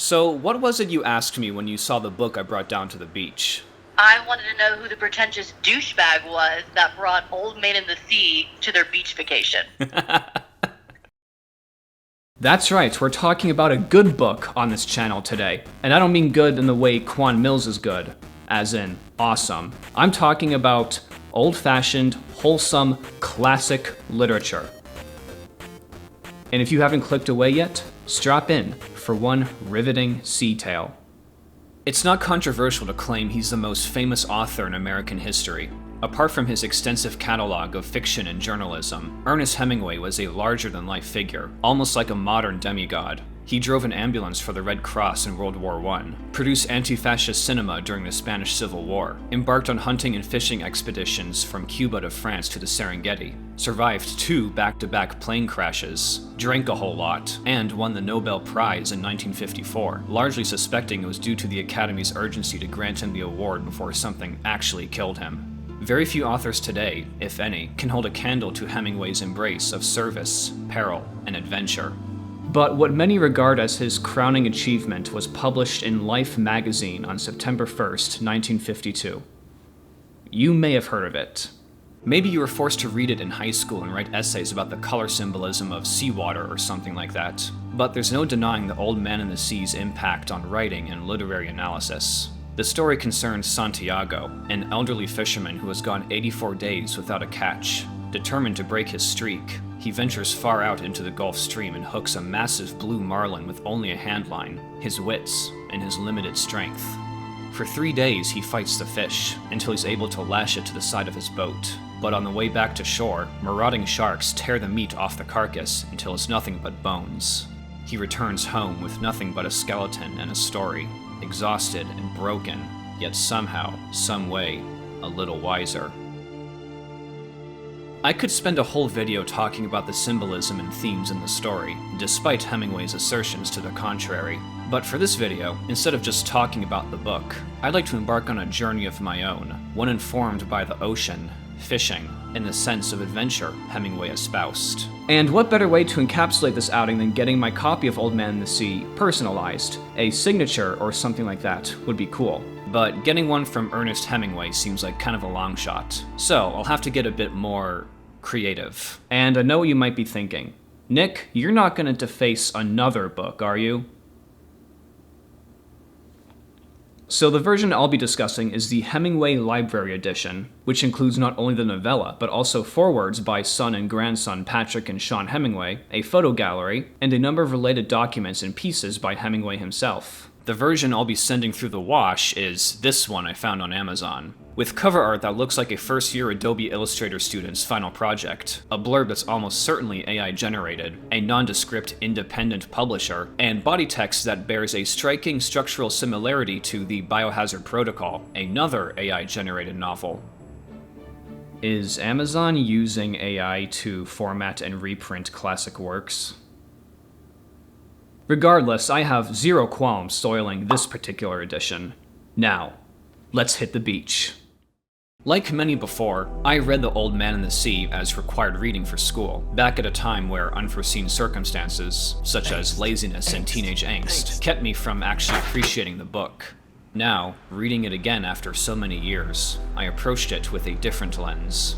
So, what was it you asked me when you saw the book I brought down to the beach? I wanted to know who the pretentious douchebag was that brought Old Man in the Sea to their beach vacation. That's right, we're talking about a good book on this channel today. And I don't mean good in the way Quan Mills is good, as in awesome. I'm talking about old-fashioned, wholesome, classic literature. And if you haven't clicked away yet, strap in for one riveting sea tale. It's not controversial to claim he's the most famous author in American history. Apart from his extensive catalog of fiction and journalism, Ernest Hemingway was a larger-than-life figure, almost like a modern demigod. He drove an ambulance for the Red Cross in World War I, produced anti-fascist cinema during the Spanish Civil War, embarked on hunting and fishing expeditions from Cuba to France to the Serengeti, survived 2 back-to-back plane crashes, drank a whole lot, and won the Nobel Prize in 1954, largely suspecting it was due to the Academy's urgency to grant him the award before something actually killed him. Very few authors today, if any, can hold a candle to Hemingway's embrace of service, peril, and adventure. But what many regard as his crowning achievement was published in Life magazine on September 1st, 1952. You may have heard of it. Maybe you were forced to read it in high school and write essays about the color symbolism of seawater or something like that. But there's no denying the Old Man in the Sea's impact on writing and literary analysis. The story concerns Santiago, an elderly fisherman who has gone 84 days without a catch. Determined to break his streak, he ventures far out into the Gulf Stream and hooks a massive blue marlin with only a handline, his wits, and his limited strength. For 3 days he fights the fish, until he's able to lash it to the side of his boat. But on the way back to shore, marauding sharks tear the meat off the carcass until it's nothing but bones. He returns home with nothing but a skeleton and a story, exhausted and broken, yet somehow, some way, a little wiser. I could spend a whole video talking about the symbolism and themes in the story, despite Hemingway's assertions to the contrary. But for this video, instead of just talking about the book, I'd like to embark on a journey of my own, one informed by the ocean, fishing, and the sense of adventure Hemingway espoused. And what better way to encapsulate this outing than getting my copy of Old Man in the Sea personalized? A signature or something like that would be cool. But getting one from Ernest Hemingway seems like kind of a long shot. So I'll have to get a bit more creative. And I know what you might be thinking. Nick, you're not going to deface another book, are you? So the version I'll be discussing is the Hemingway Library Edition, which includes not only the novella, but also forewords by son and grandson Patrick and Sean Hemingway, a photo gallery, and a number of related documents and pieces by Hemingway himself. The version I'll be sending through the wash is this one I found on Amazon, with cover art that looks like a first-year Adobe Illustrator student's final project, a blurb that's almost certainly AI-generated, a nondescript independent publisher, and body text that bears a striking structural similarity to the Biohazard Protocol, another AI-generated novel. Is Amazon using AI to format and reprint classic works? Regardless, I have zero qualms soiling this particular edition. Now, let's hit the beach. Like many before, I read The Old Man in the Sea as required reading for school, back at a time where unforeseen circumstances, such as laziness and teenage angst, kept me from actually appreciating the book. Now, reading it again after so many years, I approached it with a different lens.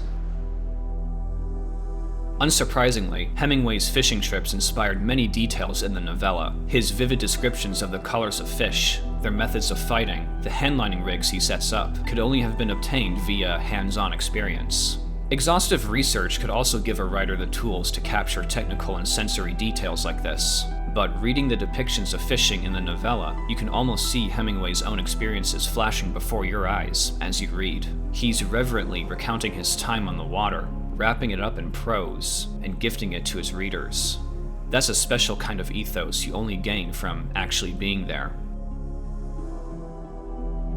Unsurprisingly, Hemingway's fishing trips inspired many details in the novella. His vivid descriptions of the colors of fish, their methods of fighting, the handlining rigs he sets up, could only have been obtained via hands-on experience. Exhaustive research could also give a writer the tools to capture technical and sensory details like this. But reading the depictions of fishing in the novella, you can almost see Hemingway's own experiences flashing before your eyes as you read. He's reverently recounting his time on the water, wrapping it up in prose, and gifting it to his readers. That's a special kind of ethos you only gain from actually being there.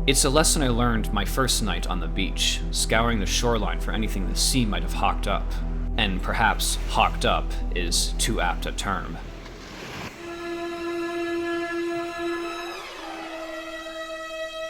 It's a lesson I learned my first night on the beach, scouring the shoreline for anything the sea might have hawked up. And perhaps hawked up is too apt a term.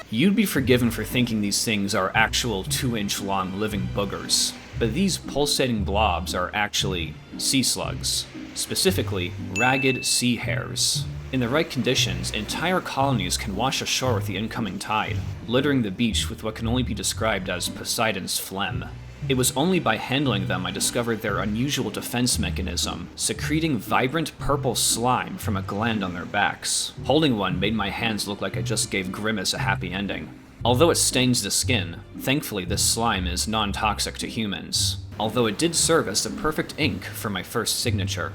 You'd be forgiven for thinking these things are actual 2-inch long living boogers, but these pulsating blobs are actually sea slugs, specifically ragged sea hares. In the right conditions, entire colonies can wash ashore with the incoming tide, littering the beach with what can only be described as Poseidon's phlegm. It was only by handling them I discovered their unusual defense mechanism, secreting vibrant purple slime from a gland on their backs. Holding one made my hands look like I just gave Grimace a happy ending. Although it stains the skin, thankfully this slime is non-toxic to humans, although it did serve as the perfect ink for my first signature.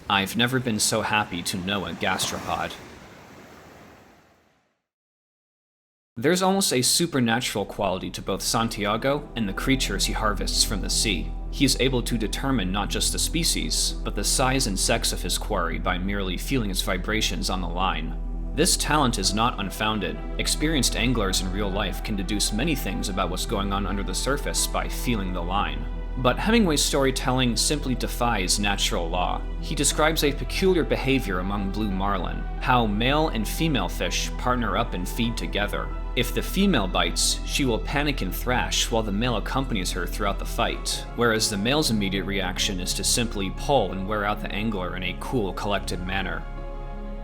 I've never been so happy to know a gastropod. There's almost a supernatural quality to both Santiago and the creatures he harvests from the sea. He is able to determine not just the species, but the size and sex of his quarry by merely feeling its vibrations on the line. This talent is not unfounded. Experienced anglers in real life can deduce many things about what's going on under the surface by feeling the line. But Hemingway's storytelling simply defies natural law. He describes a peculiar behavior among blue marlin, how male and female fish partner up and feed together. If the female bites, she will panic and thrash while the male accompanies her throughout the fight, whereas the male's immediate reaction is to simply pull and wear out the angler in a cool, collected manner.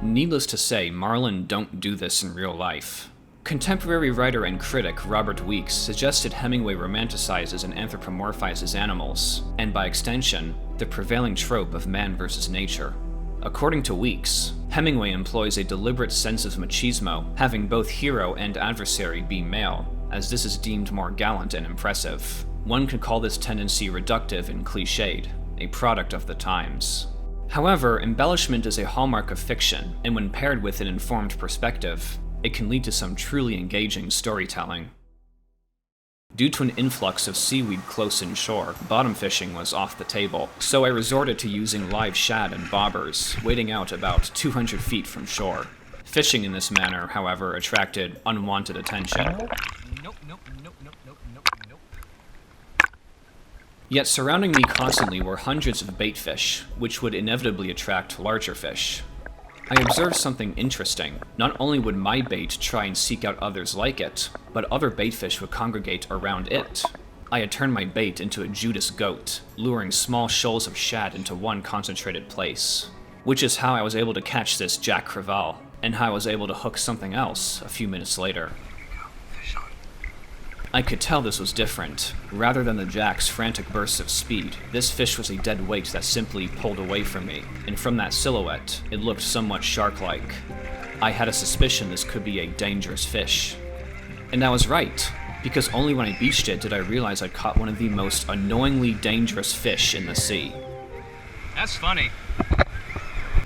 Needless to say, marlin don't do this in real life. Contemporary writer and critic Robert Weeks suggested Hemingway romanticizes and anthropomorphizes animals, and by extension, the prevailing trope of man versus nature. According to Weeks, Hemingway employs a deliberate sense of machismo, having both hero and adversary be male, as this is deemed more gallant and impressive. One could call this tendency reductive and cliched, a product of the times. However, embellishment is a hallmark of fiction, and when paired with an informed perspective, it can lead to some truly engaging storytelling. Due to an influx of seaweed close inshore, bottom fishing was off the table, so I resorted to using live shad and bobbers, wading out about 200 feet from shore. Fishing in this manner, however, attracted unwanted attention. Yet surrounding me constantly were hundreds of baitfish, which would inevitably attract larger fish. I observed something interesting. Not only would my bait try and seek out others like it, but other baitfish would congregate around it. I had turned my bait into a Judas goat, luring small shoals of shad into one concentrated place. Which is how I was able to catch this Jack Crevalle, and how I was able to hook something else a few minutes later. I could tell this was different. Rather than the jack's frantic bursts of speed, this fish was a dead weight that simply pulled away from me, and from that silhouette, it looked somewhat shark-like. I had a suspicion this could be a dangerous fish. And I was right, because only when I beached it did I realize I'd caught one of the most annoyingly dangerous fish in the sea. That's funny.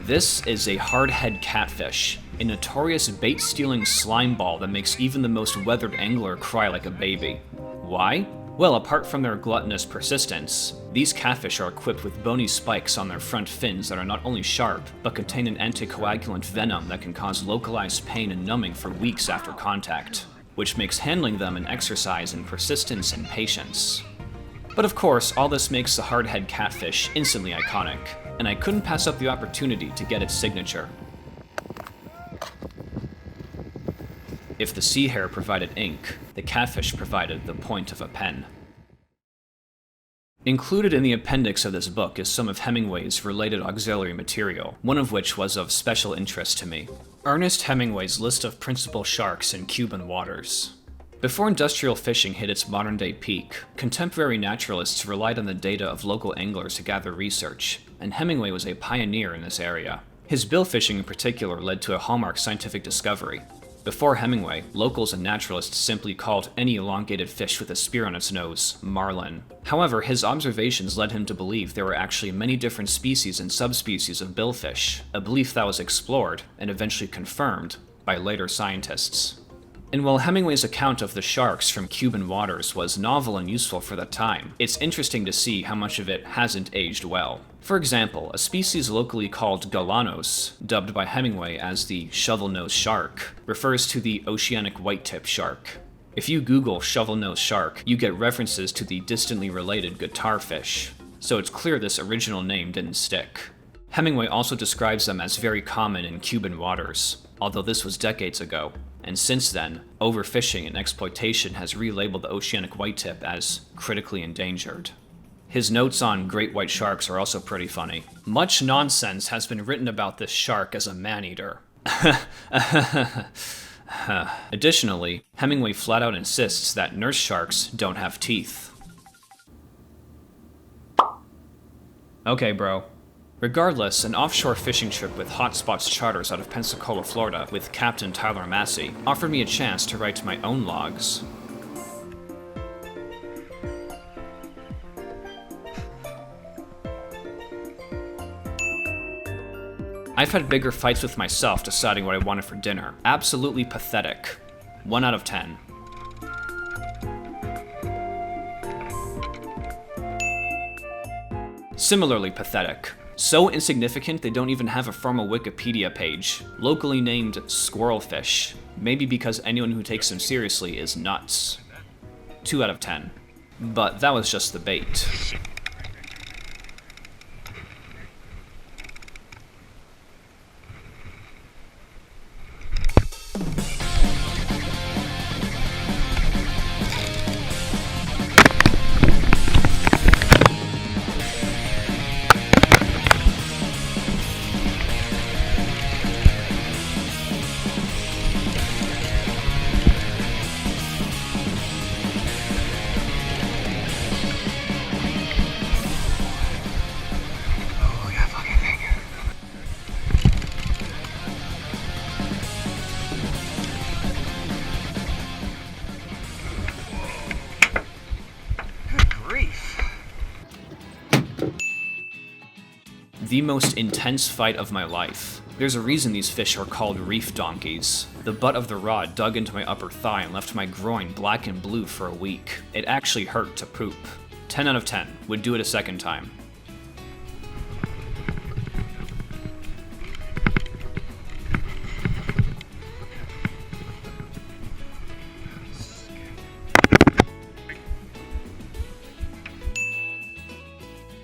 This is a hardhead catfish, a notorious bait-stealing slime ball that makes even the most weathered angler cry like a baby. Why? Well, apart from their gluttonous persistence, these catfish are equipped with bony spikes on their front fins that are not only sharp, but contain an anticoagulant venom that can cause localized pain and numbing for weeks after contact, which makes handling them an exercise in persistence and patience. But of course, all this makes the hardhead catfish instantly iconic, and I couldn't pass up the opportunity to get its signature. If the Sea Hare provided ink, the catfish provided the point of a pen. Included in the appendix of this book is some of Hemingway's related auxiliary material, one of which was of special interest to me: Ernest Hemingway's list of principal sharks in Cuban waters. Before industrial fishing hit its modern-day peak, contemporary naturalists relied on the data of local anglers to gather research, and Hemingway was a pioneer in this area. His bill fishing in particular led to a hallmark scientific discovery. Before Hemingway, locals and naturalists simply called any elongated fish with a spear on its nose marlin. However, his observations led him to believe there were actually many different species and subspecies of billfish, a belief that was explored and eventually confirmed by later scientists. And while Hemingway's account of the sharks from Cuban waters was novel and useful for the time, it's interesting to see how much of it hasn't aged well. For example, a species locally called galanos, dubbed by Hemingway as the shovel-nosed shark, refers to the oceanic white-tip shark. If you Google shovel-nosed shark, you get references to the distantly related guitarfish, so it's clear this original name didn't stick. Hemingway also describes them as very common in Cuban waters, although this was decades ago, and since then, overfishing and exploitation has relabeled the oceanic white-tip as critically endangered. His notes on great white sharks are also pretty funny. Much nonsense has been written about this shark as a man-eater. Additionally, Hemingway flat out insists that nurse sharks don't have teeth. Okay, bro. Regardless, an offshore fishing trip with Hot Spots Charters out of Pensacola, Florida, with Captain Tyler Massey, offered me a chance to write my own logs. I've had bigger fights with myself deciding what I wanted for dinner. Absolutely pathetic. 1 out of 10. Similarly pathetic. So insignificant they don't even have a formal Wikipedia page. Locally named squirrelfish. Maybe because anyone who takes them seriously is nuts. 2 out of 10. But that was just the bait. The most intense fight of my life. There's a reason these fish are called reef donkeys. The butt of the rod dug into my upper thigh and left my groin black and blue for a week. It actually hurt to poop. 10 out of 10. Would do it a second time.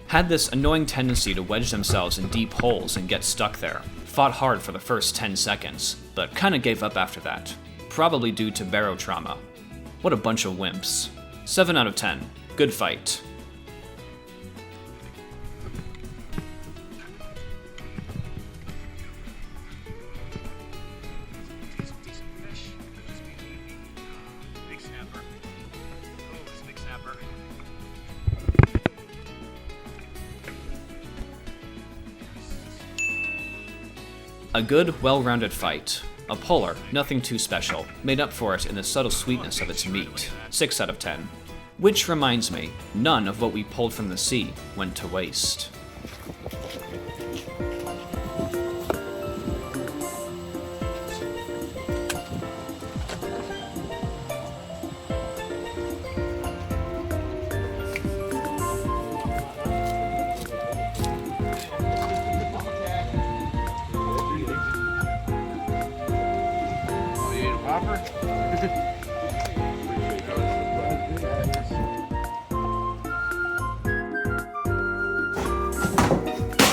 Had this annoying tendency to wedge themselves in deep holes and get stuck there. Fought hard for the first 10 seconds, but kinda gave up after that. Probably due to baro trauma. What a bunch of wimps. 7 out of 10. Good fight. A good, well-rounded fight. A polar, nothing too special, made up for it in the subtle sweetness of its meat. 6 out of 10. Which reminds me, none of what we pulled from the sea went to waste.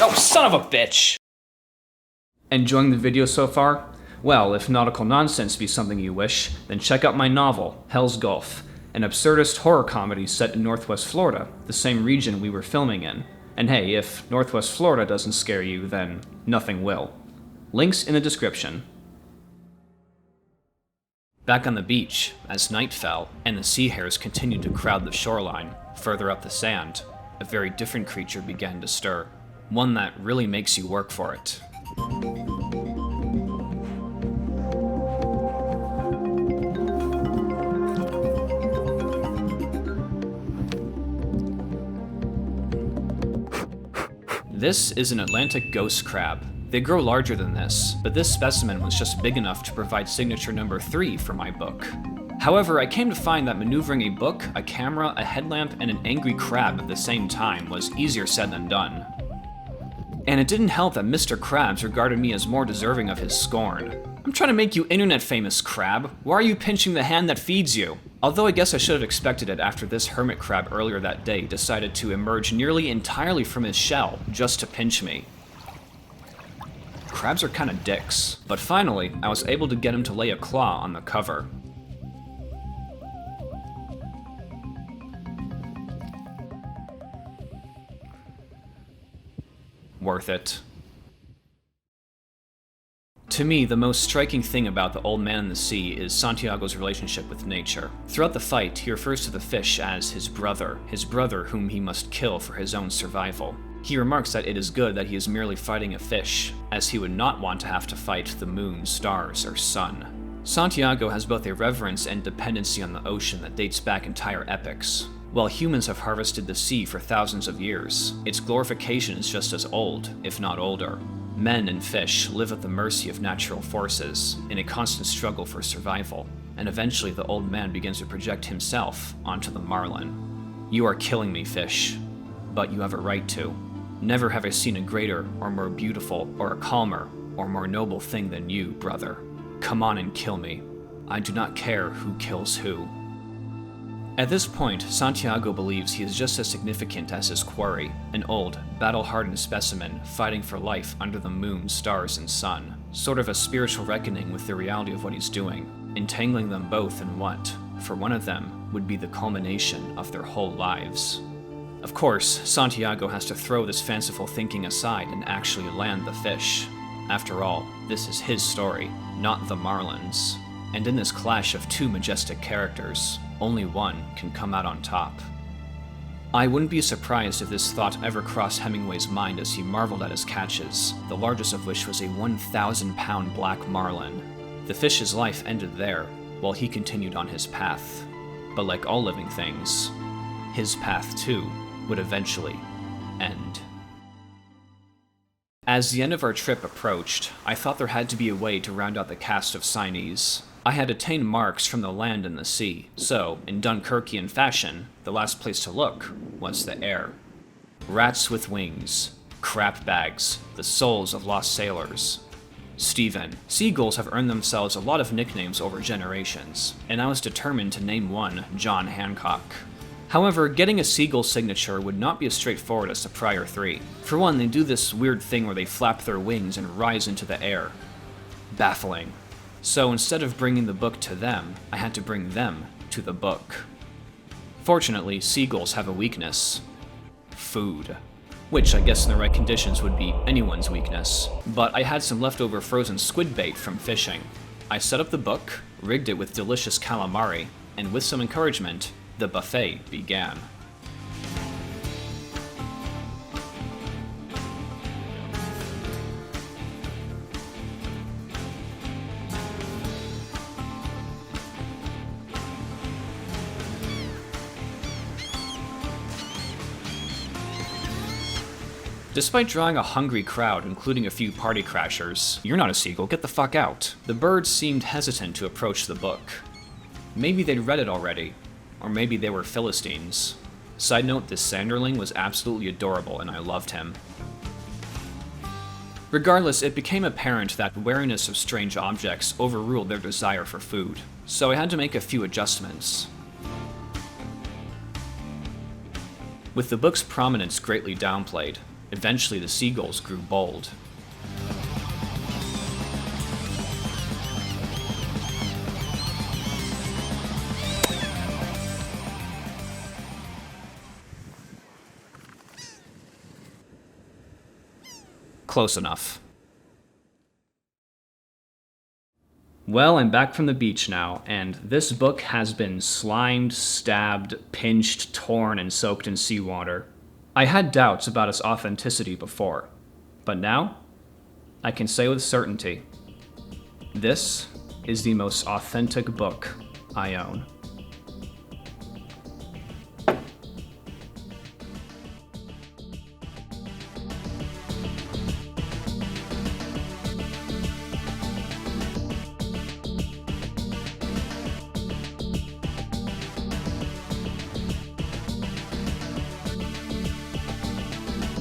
Oh, son of a bitch! Enjoying the video so far? Well, if nautical nonsense be something you wish, then check out my novel, Hell's Gulf, an absurdist horror comedy set in Northwest Florida, the same region we were filming in. And hey, if Northwest Florida doesn't scare you, then nothing will. Links in the description. Back on the beach, as night fell, and the sea hares continued to crowd the shoreline, further up the sand, a very different creature began to stir. One that really makes you work for it. This is an Atlantic ghost crab. They grow larger than this, but this specimen was just big enough to provide signature number 3 for my book. However, I came to find that maneuvering a book, a camera, a headlamp, and an angry crab at the same time was easier said than done. And it didn't help that Mr. Krabs regarded me as more deserving of his scorn. I'm trying to make you internet famous, crab. Why are you pinching the hand that feeds you? Although I guess I should have expected it after this hermit crab earlier that day decided to emerge nearly entirely from his shell just to pinch me. Crabs are kinda dicks. But finally, I was able to get him to lay a claw on the cover. worth it. To me, the most striking thing about the Old Man in the Sea is Santiago's relationship with nature. Throughout the fight, he refers to the fish as his brother whom he must kill for his own survival. He remarks that it is good that he is merely fighting a fish, as he would not want to have to fight the moon, stars, or sun. Santiago has both a reverence and dependency on the ocean that dates back entire epochs. While humans have harvested the sea for thousands of years, its glorification is just as old, if not older. Men and fish live at the mercy of natural forces, in a constant struggle for survival, and eventually the old man begins to project himself onto the marlin. You are killing me, fish, but you have a right to. Never have I seen a greater, or more beautiful, or a calmer, or more noble thing than you, brother. Come on and kill me. I do not care who kills who. At this point, Santiago believes he is just as significant as his quarry, an old, battle-hardened specimen fighting for life under the moon, stars, and sun. Sort of a spiritual reckoning with the reality of what he's doing, entangling them both in what, for one of them, would be the culmination of their whole lives. Of course, Santiago has to throw this fanciful thinking aside and actually land the fish. After all, this is his story, not the marlin's. And in this clash of two majestic characters, only one can come out on top. I wouldn't be surprised if this thought ever crossed Hemingway's mind as he marveled at his catches, the largest of which was a 1,000-pound black marlin. The fish's life ended there, while he continued on his path. But like all living things, his path too would eventually end. As the end of our trip approached, I thought there had to be a way to round out the cast of signees. I had attained marks from the land and the sea, so, in Dunkirkian fashion, the last place to look was the air. Rats with wings, crap bags, the souls of lost sailors. Stephen. Seagulls have earned themselves a lot of nicknames over generations, and I was determined to name one John Hancock. However, getting a seagull signature would not be as straightforward as the prior three. For one, they do this weird thing where they flap their wings and rise into the air. Baffling. So instead of bringing the book to them, I had to bring them to the book. Fortunately, seagulls have a weakness. Food. Which I guess in the right conditions would be anyone's weakness. But I had some leftover frozen squid bait from fishing. I set up the book, rigged it with delicious calamari, and with some encouragement, the buffet began. Despite drawing a hungry crowd, including a few party crashers, you're not a seagull, get the fuck out. The birds seemed hesitant to approach the book. Maybe they'd read it already, or maybe they were Philistines. Side note, this sanderling was absolutely adorable and I loved him. Regardless, it became apparent that wariness of strange objects overruled their desire for food, so I had to make a few adjustments. With the book's prominence greatly downplayed, eventually the seagulls grew bold. Close enough. Well, I'm back from the beach now, and this book has been slimed, stabbed, pinched, torn, and soaked in seawater. I had doubts about its authenticity before, but now I can say with certainty, this is the most authentic book I own.